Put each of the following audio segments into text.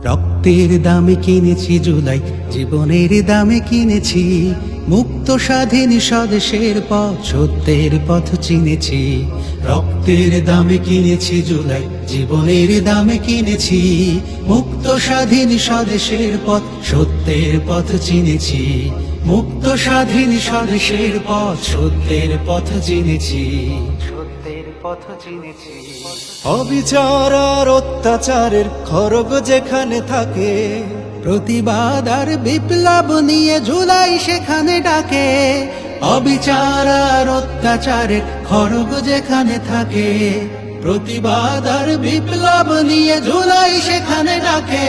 রক্তের দামে কিনেছি জুলাই, জীবনের দামে কিনেছি মুক্ত স্বাধীন স্বদেশের পথ, সত্যের পথ চিনেছি। রক্তের দামে কিনেছি জুলাই, জীবনের দামে কিনেছি মুক্ত স্বাধীন স্বদেশের পথ, সত্যের পথ চিনেছি। মুক্ত স্বাধীন স্বদেশের পথ, সত্যের পথ চিনেছি, সত্যের পথ চিনেছি। অবিচার আর অত্যাচারের খড়গ যেখানে থাকে, প্রতিবাদ আর বিপ্লব নিয়ে জুলাই সেখানে ডাকে। অবিচার আর অত্যাচারের খড়গ যেখানে থাকে, প্রতিবাদ আর বিপ্লব নিয়ে জুলাই সেখানে ডাকে।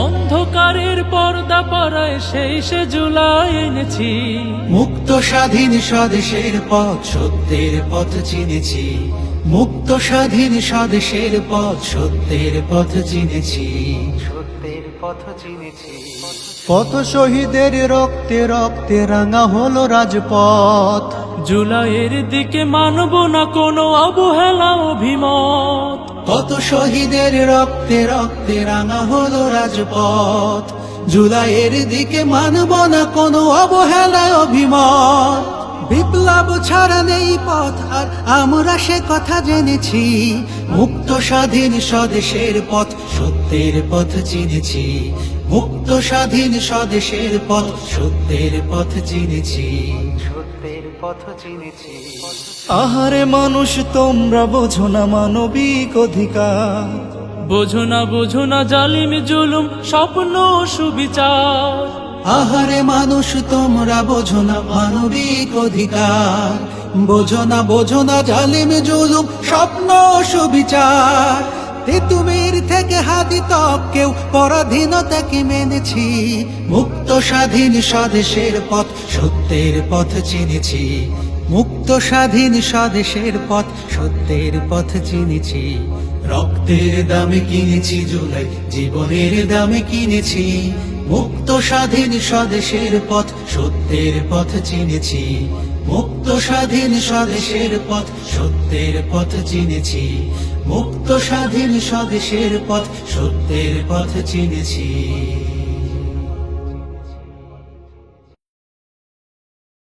অন্ধকারের পর্দা পরায় সেই সে জুলাই এনেছি, মুক্ত স্বাধীন স্বদেশের পথ, সত্যের পথ চিনেছি। মুক্ত স্বাধীন স্বদেশের পথ, সত্যের পথ চিনেছি, সত্যের পথ চিনেছি। পথ শহীদের রক্তে রক্তে রাঙা হলো রাজপথ। জুলাইয়ের দিকে মানব না কোনো অবহেলা অভিমত। কত শহীদের রক্তে রক্তে রাঙা হলো রাজপথ, জুলাইয়ের দিকে মানব না কোনো অবহেলা অভিমত। বিপ্লব ছাড়া নেই পথ, আর আমরা সে কথা জেনেছি। মুক্ত স্বাধীন স্বদেশের পথ, সত্যের পথ চিনেছি। মুক্ত স্বাধীন স্বদেশের পথ, সত্যের পথ চিনেছি, সত্যের পথ চিনেছি। আহারে মানুষ তোমরা বোঝো না মানবিক অধিকার, বোঝো না জালিম জুলুম স্বপ্ন সুবিচার। আহারে মানুষ তোমরা বোঝো না মানবিক অধিকার, বোঝো না জালিম জুলুম স্বপ্ন সুবিচার। তেতুমির থেকে হাদি তক কেউ পরাধীনতাকে মেনেছি। মুক্ত স্বাধীন স্বদেশের পথ, সত্যের পথ চিনেছি। মুক্ত স্বাধীন স্বদেশের পথ, সত্যের পথ চিনেছি। রক্তের দামে কিনেছি জুলাই, জীবনের দামে কিনেছি মুক্ত স্বাধীন স্বদেশের পথ, সত্যের পথ চিনেছি। মুক্ত স্বাধীন স্বদেশের পথ, সত্যের পথ চিনেছি। মুক্ত স্বাধীন স্বদেশের পথ, সত্যের পথ চিনেছি।